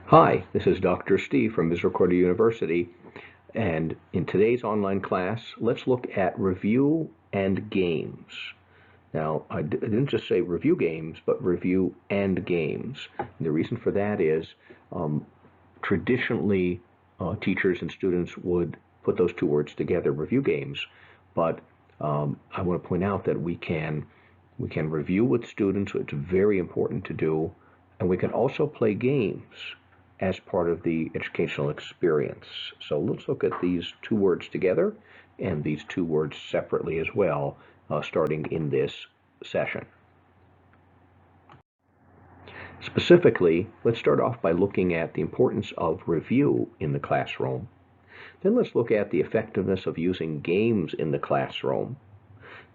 Hi, this is Dr. Steve from Misericordia University, and in today's online class, let's look at review and games. Now, I didn't just say review games, but review and games. And the reason for that is traditionally teachers and students would put those two words together, review games, but I want to point out that we can review with students, it's very important to do, and we can also play games as part of the educational experience. So let's look at these two words together and these two words separately as well, starting in this session. Specifically, let's start off by looking at the importance of review in the classroom. Then let's look at the effectiveness of using games in the classroom.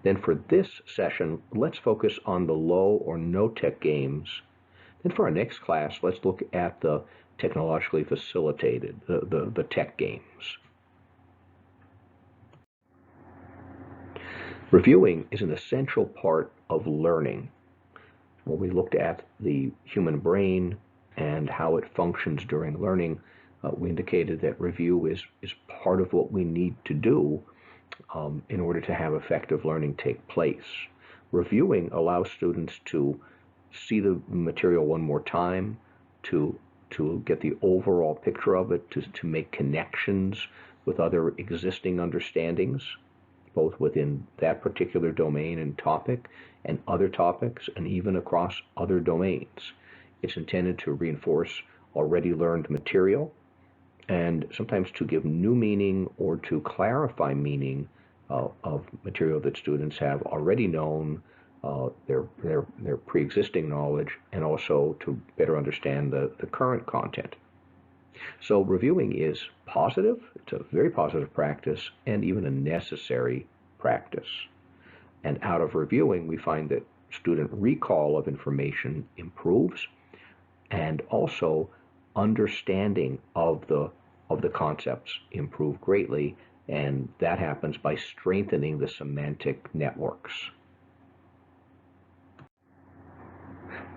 Then for this session, let's focus on the low or no-tech games. Then for our next class, let's look at the technologically facilitated, the tech games. Reviewing is an essential part of learning. When we looked at the human brain and how it functions during learning, we indicated that review is part of what we need to do in order to have effective learning take place. Reviewing allows students to see the material one more time, to get the overall picture of it, to make connections with other existing understandings, both within that particular domain and topic and other topics and even across other domains. It's intended to reinforce already learned material and sometimes to give new meaning or to clarify meaning of material that students have already known, their pre-existing knowledge, and also to better understand the current content. So reviewing is positive, it's a very positive practice, and even a necessary practice. And out of reviewing, we find that student recall of information improves, and also understanding of the concepts improve greatly, and that happens by strengthening the semantic networks.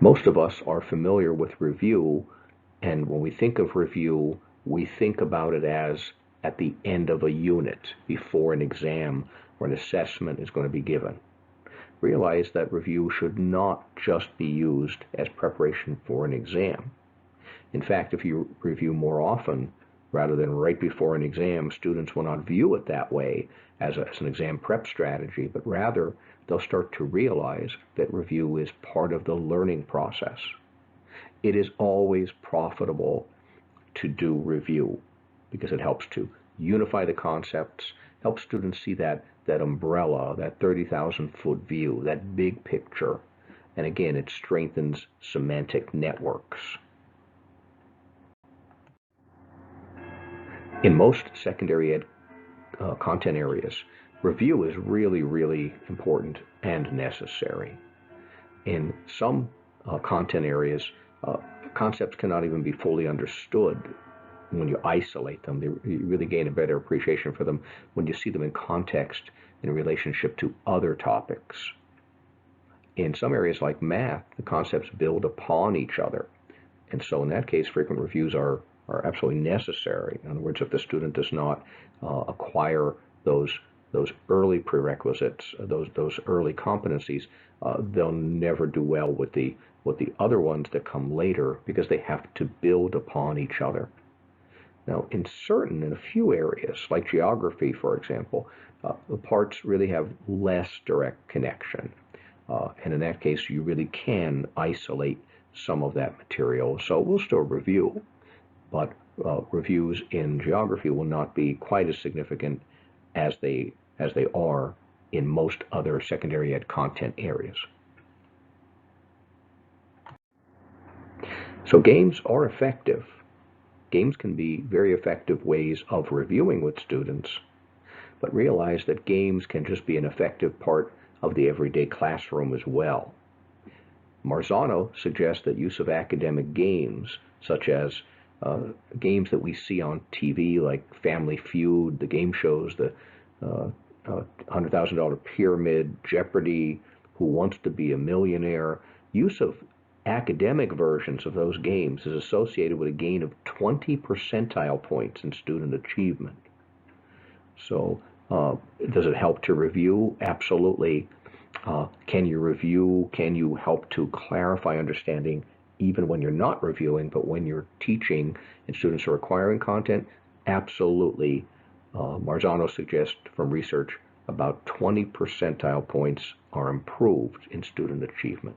Most of us are familiar with review, and when we think of review, we think about it as at the end of a unit, before an exam or an assessment is going to be given. Realize that review should not just be used as preparation for an exam. In fact, if you review more often, rather than right before an exam, students will not view it that way as an exam prep strategy, but rather they'll start to realize that review is part of the learning process. It is always profitable to do review because it helps to unify the concepts, helps students see that umbrella, that 30,000-foot view, that big picture. And again, it strengthens semantic networks. In most secondary ed content areas, review is really, really important and necessary. In some content areas, concepts cannot even be fully understood when you isolate them. You really gain a better appreciation for them when you see them in context in relationship to other topics. In some areas like math, the concepts build upon each other. And so in that case, frequent reviews are absolutely necessary. In other words, if the student does not acquire those early prerequisites, those early competencies, they'll never do well with the other ones that come later because they have to build upon each other. Now, in a few areas, like geography, for example, the parts really have less direct connection. And in that case, you really can isolate some of that material. So we'll still review, but reviews in geography will not be quite as significant as they are in most other secondary ed content areas. So games are effective. Games can be very effective ways of reviewing with students, but realize that games can just be an effective part of the everyday classroom as well. Marzano suggests that use of academic games, such as games that we see on TV like Family Feud, the game shows, the $100,000 Pyramid, Jeopardy, Who Wants to Be a Millionaire, use of academic versions of those games is associated with a gain of 20 percentile points in student achievement. So does it help to review? Absolutely. Can you review? Can you help to clarify understanding even when you're not reviewing, but when you're teaching and students are acquiring content? Absolutely. Marzano suggests from research about 20 percentile points are improved in student achievement.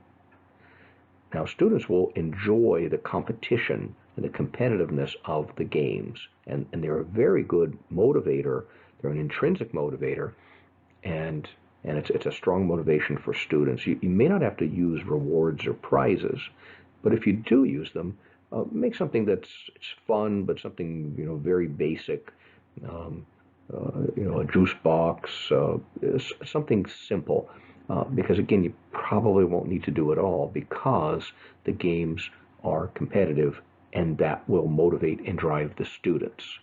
Now, students will enjoy the competition and the competitiveness of the games, and they're a very good motivator. They're an intrinsic motivator, and it's a strong motivation for students. You may not have to use rewards or prizes, but if you do use them, make something that's fun, but something very basic. A juice box, something simple. Because again, you probably won't need to do it all because the games are competitive, and that will motivate and drive the students.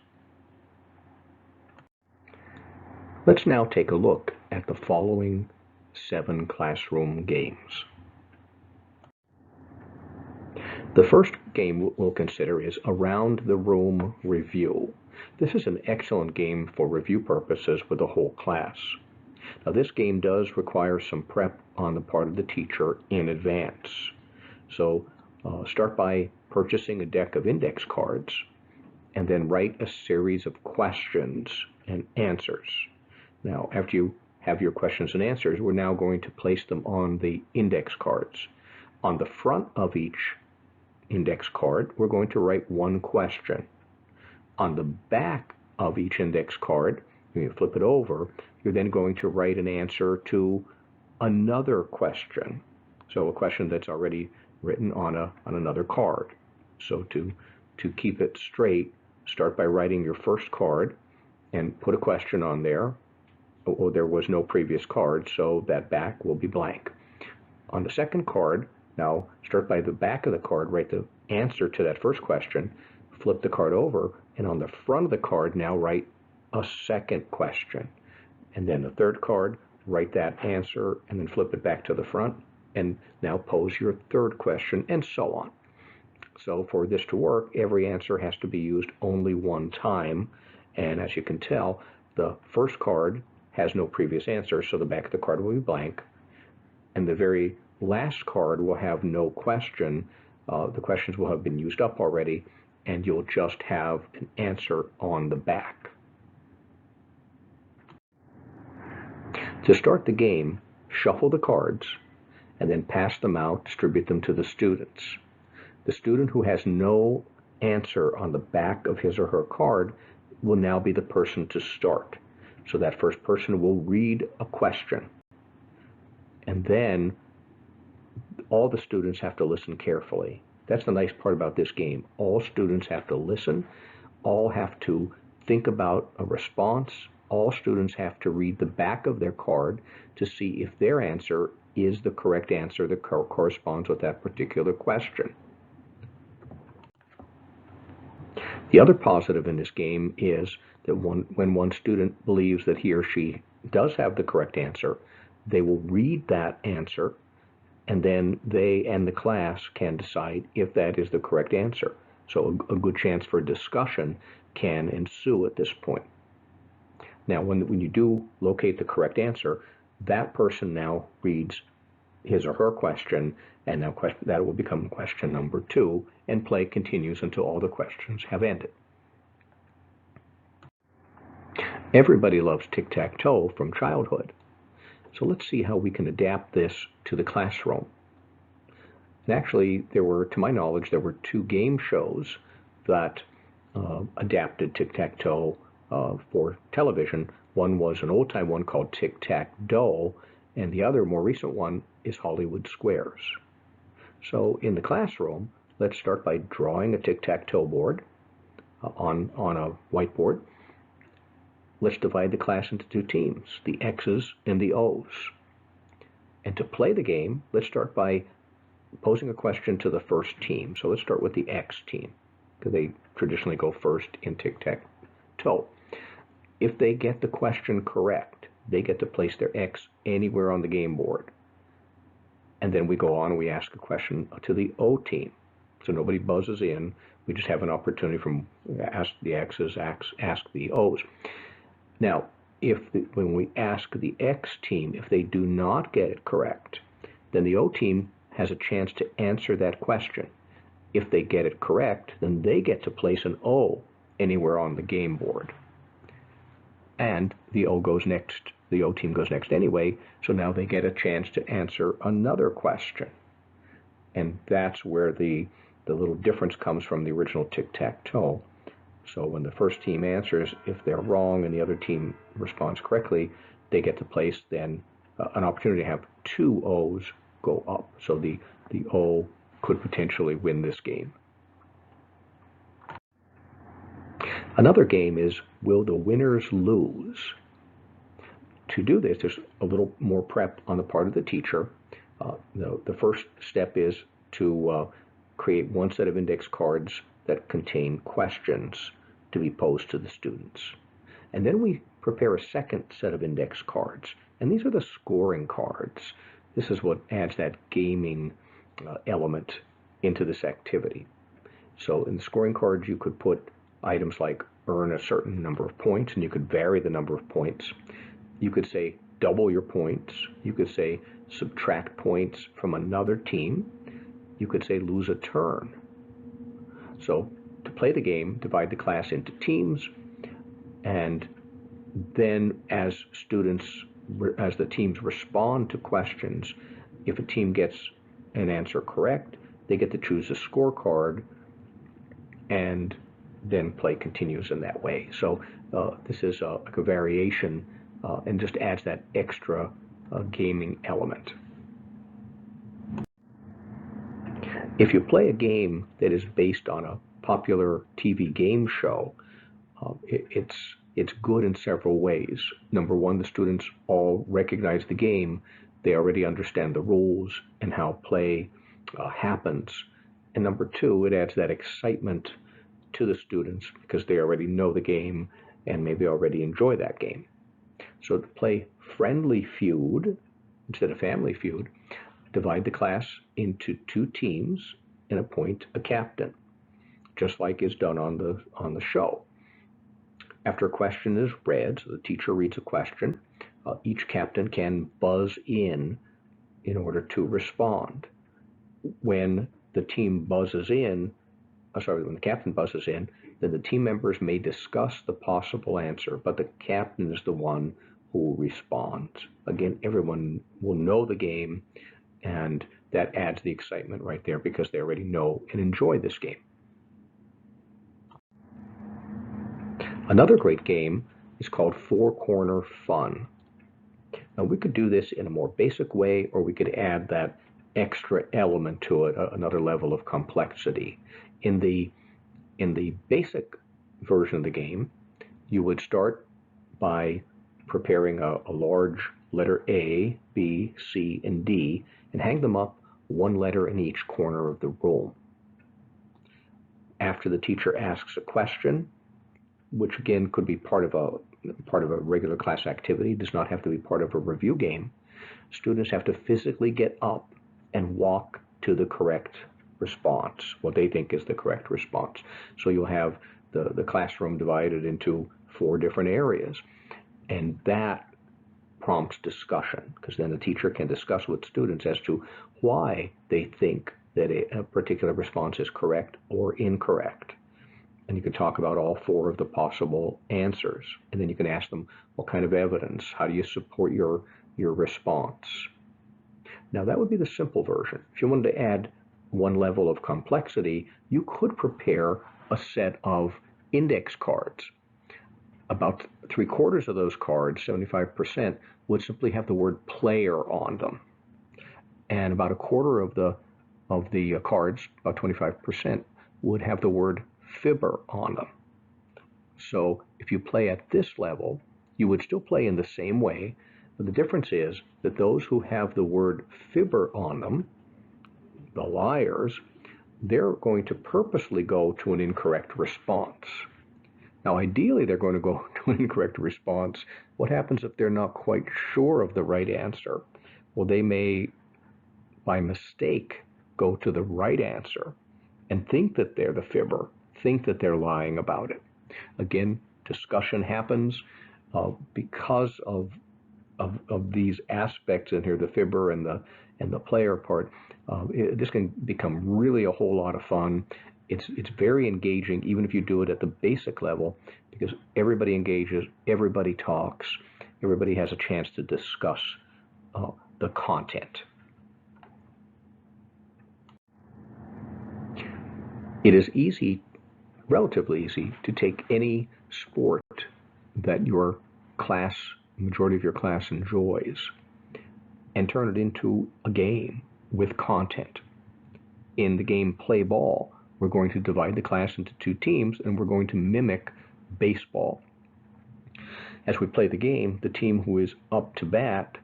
Let's now take a look at the following 7 classroom games. The first game we'll consider is Around the Room Review. This is an excellent game for review purposes with the whole class. Now, this game does require some prep on the part of the teacher in advance. So start by purchasing a deck of index cards and then write a series of questions and answers. Now, after you have your questions and answers, we're now going to place them on the index cards. On the front of each index card, we're going to write one question. On the back of each index card, when you flip it over, you're then going to write an answer to another question. So a question that's already written on another card. So to keep it straight, start by writing your first card and put a question on there. Oh, there was no previous card, so that back will be blank. On the second card, now start by the back of the card, write the answer to that first question, flip the card over, and on the front of the card now write a second question. And then the third card, write that answer and then flip it back to the front and now pose your third question, and so on. So for this to work, every answer has to be used only one time, and as you can tell, the first card has no previous answer, so the back of the card will be blank, and the very last card will have no question. The questions will have been used up already, and you'll just have an answer on the back. To start the game, shuffle the cards and then pass them out, distribute them to the students. The student who has no answer on the back of his or her card will now be the person to start. So that first person will read a question, and then all the students have to listen carefully. That's the nice part about this game. All students have to listen, all have to think about a response, all students have to read the back of their card to see if their answer is the correct answer that corresponds with that particular question. The other positive in this game is that when one student believes that he or she does have the correct answer, they will read that answer, and then they and the class can decide if that is the correct answer. So a good chance for discussion can ensue at this point. Now, when you do locate the correct answer, that person now reads his or her question, and now that will become question number 2, and play continues until all the questions have ended. Everybody loves tic-tac-toe from childhood. So let's see how we can adapt this to the classroom. And actually, to my knowledge, there were 2 game shows that adapted tic-tac-toe for television. One was an old-time one called Tic-Tac-Doe, and the other, more recent one, is Hollywood Squares. So in the classroom, let's start by drawing a tic-tac-toe board on a whiteboard. Let's divide the class into 2 teams, the X's and the O's. And to play the game, let's start by posing a question to the first team. So let's start with the X team, because they traditionally go first in tic-tac-toe. If they get the question correct, they get to place their X anywhere on the game board. And then we go on and we ask a question to the O team. So nobody buzzes in. We just have an opportunity from ask the X's, ask the O's. Now, when we ask the X team, if they do not get it correct, then the O team has a chance to answer that question. If they get it correct, then they get to place an O anywhere on the game board. And the O team goes next anyway, so now they get a chance to answer another question. And that's where the little difference comes from the original tic-tac-toe. So when the first team answers, if they're wrong and the other team responds correctly, they get to place then an opportunity to have two O's go up. So the O could potentially win this game. Another game is, will the winners lose? To do this, there's a little more prep on the part of the teacher. The first step is to create one set of index cards that contain questions to be posed to the students. And then we prepare a second set of index cards. And these are the scoring cards. This is what adds that gaming element into this activity. So in the scoring cards, you could put items like earn a certain number of points, and you could vary the number of points. You could say double your points. You could say subtract points from another team. You could say lose a turn. So to play the game, divide the class into teams, and then as the teams respond to questions, if a team gets an answer correct, they get to choose a scorecard, and then play continues in that way. So this is like a variation and just adds that extra gaming element. If you play a game that is based on a popular TV game show, it's good in several ways. Number one, the students all recognize the game. They already understand the rules and how play happens. And number two, it adds that excitement to the students because they already know the game and maybe already enjoy that game. So to play Friendly Feud instead of Family Feud, divide the class into two teams and appoint a captain, just like is done on the show. After a question is read, so the teacher reads a question, each captain can buzz in order to respond. When the captain buzzes in, then the team members may discuss the possible answer, but the captain is the one who responds. Again, everyone will know the game, and that adds the excitement right there because they already know and enjoy this game. Another great game is called Four Corner Fun. Now we could do this in a more basic way, or we could add that extra element to it, another level of complexity. In the basic version of the game, you would start by preparing a large letter A, B, C, and D, and hang them up one letter in each corner of the room. After the teacher asks a question, which again could be part of a regular class activity, does not have to be part of a review game, students have to physically get up and walk to the correct response, what they think is the correct response. So you'll have the classroom divided into 4 different areas, and that prompts discussion, because then the teacher can discuss with students as to why they think that a particular response is correct or incorrect. And you can talk about all 4 of the possible answers, and then you can ask them, what kind of evidence? How do you support your response? Now that would be the simple version. If you wanted to add one level of complexity, you could prepare a set of index cards. About 3/4 of those cards, 75%, would simply have the word player on them. And about 1/4 of the cards, about 25%, would have the word fibber on them. So if you play at this level, you would still play in the same way, but the difference is that those who have the word fibber on them, the liars, they're going to purposely go to an incorrect response. Now, ideally, they're going to go to an incorrect response. What happens if they're not quite sure of the right answer? Well, they may by mistake go to the right answer and think that they're the fibber, think that they're lying about it. Again, discussion happens because of these aspects in here, the fibber and the player part. This can become really a whole lot of fun. It's very engaging, even if you do it at the basic level, because everybody engages, everybody talks, everybody has a chance to discuss the content. It is easy, relatively easy, to take any sport that your class, majority of your class enjoys, and turn it into a game with content. In the game Play Ball, we're going to divide the class into two teams, and we're going to mimic baseball. As we play the game, the team who is up to bat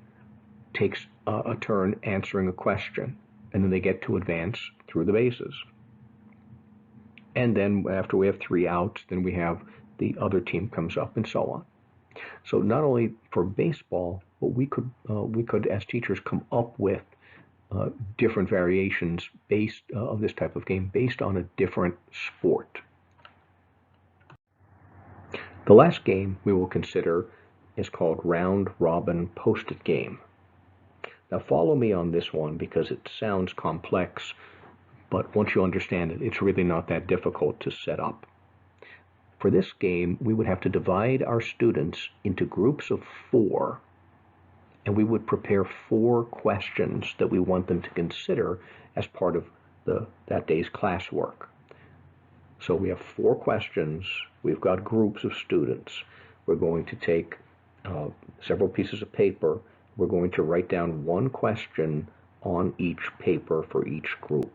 takes a turn answering a question, and then they get to advance through the bases. And then after we have 3 outs, then we have the other team comes up, and so on. So not only for baseball, but we could as teachers come up with different variations based of this type of game based on a different sport. The last game we will consider is called Round Robin Post-it Game. Now follow me on this one because it sounds complex, but once you understand it, it's really not that difficult to set up. For this game, we would have to divide our students into groups of 4, and we would prepare 4 questions that we want them to consider as part of that day's classwork. So we have 4 questions. We've got groups of students. We're going to take several pieces of paper. We're going to write down 1 question on each paper for each group.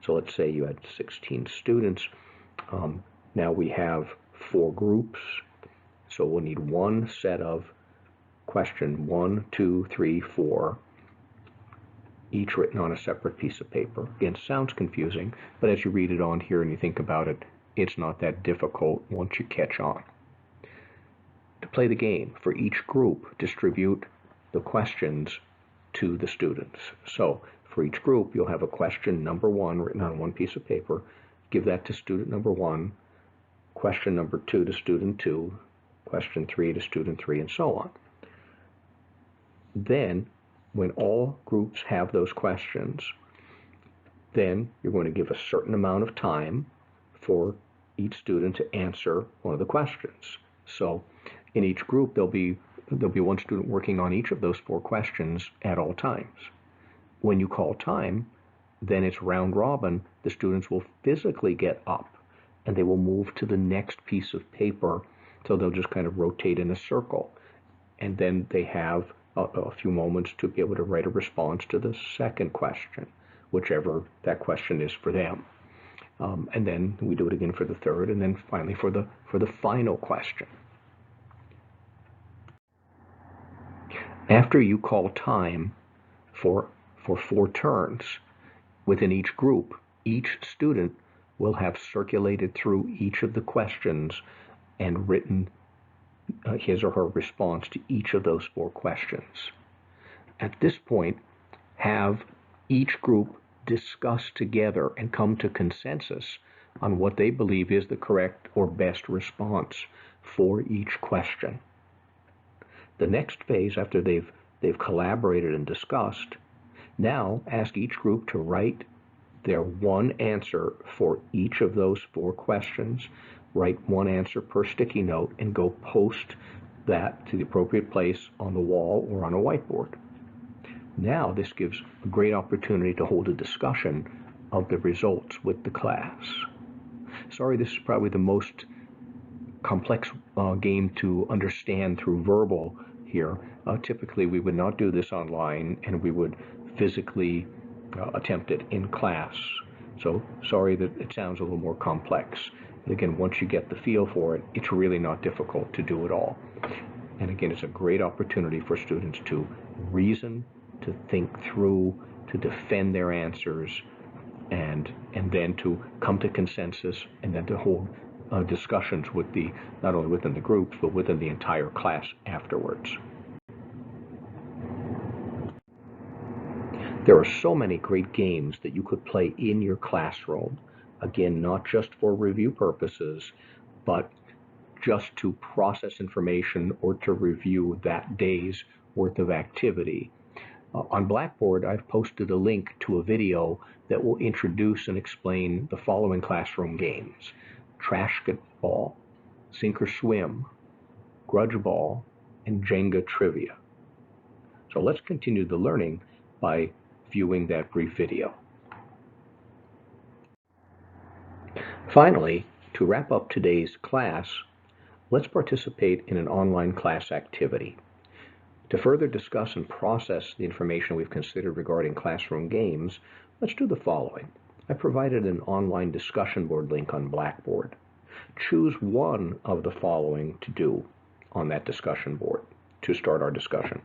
So let's say you had 16 students. Now we have 4 groups, so we'll need 1 set of question 1, 2, 3, 4, each written on a separate piece of paper. Again, it sounds confusing, but as you read it on here and you think about it, it's not that difficult once you catch on. To play the game, for each group, distribute the questions to the students. So for each group, you'll have a question number 1 written on 1 piece of paper. Give that to student number 1, question number 2 to student 2, question 3 to student 3, and so on. Then, when all groups have those questions, then you're going to give a certain amount of time for each student to answer one of the questions. So in each group, there'll be 1 student working on each of those 4 questions at all times. When you call time, then it's round robin. The students will physically get up and they will move to the next piece of paper. So they'll just kind of rotate in a circle. And then they have a few moments to be able to write a response to the second question, whichever that question is for them. And then we do it again for the third, and then finally for the final question. After you call time for 4 turns within each group, each student will have circulated through each of the questions and written his or her response to each of those 4 questions. At this point, have each group discuss together and come to consensus on what they believe is the correct or best response for each question. The next phase, after they've collaborated and discussed, now ask each group to write their 1 answer for each of those 4 questions. Write 1 answer per sticky note and go post that to the appropriate place on the wall or on a whiteboard. Now this gives a great opportunity to hold a discussion of the results with the class. Sorry, this is probably the most complex game to understand through verbal here. Typically we would not do this online, and we would physically attempt it in class. So sorry that it sounds a little more complex. And again, once you get the feel for it, it's really not difficult to do it all. And again, it's a great opportunity for students to reason, to think through, to defend their answers, and then to come to consensus, and then to hold discussions with not only within the groups, but within the entire class afterwards. There are so many great games that you could play in your classroom. Again, not just for review purposes, but just to process information or to review that day's worth of activity. On Blackboard, I've posted a link to a video that will introduce and explain the following classroom games: Trash Ball, Sink or Swim, Grudge Ball, and Jenga Trivia. So let's continue the learning by viewing that brief video. Finally, to wrap up today's class, let's participate in an online class activity. To further discuss and process the information we've considered regarding classroom games, let's do the following. I provided an online discussion board link on Blackboard. Choose one of the following to do on that discussion board to start our discussion.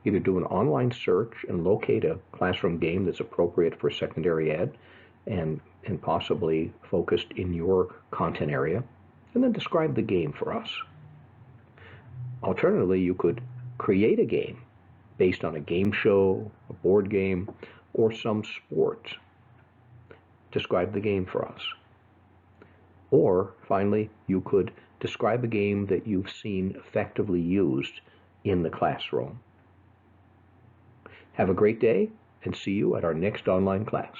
Either do an online search and locate a classroom game that's appropriate for secondary ed and possibly focused in your content area, and then describe the game for us. Alternatively, you could create a game based on a game show, a board game, or some sport. Describe the game for us. Or, finally, you could describe a game that you've seen effectively used in the classroom. Have a great day, and see you at our next online class.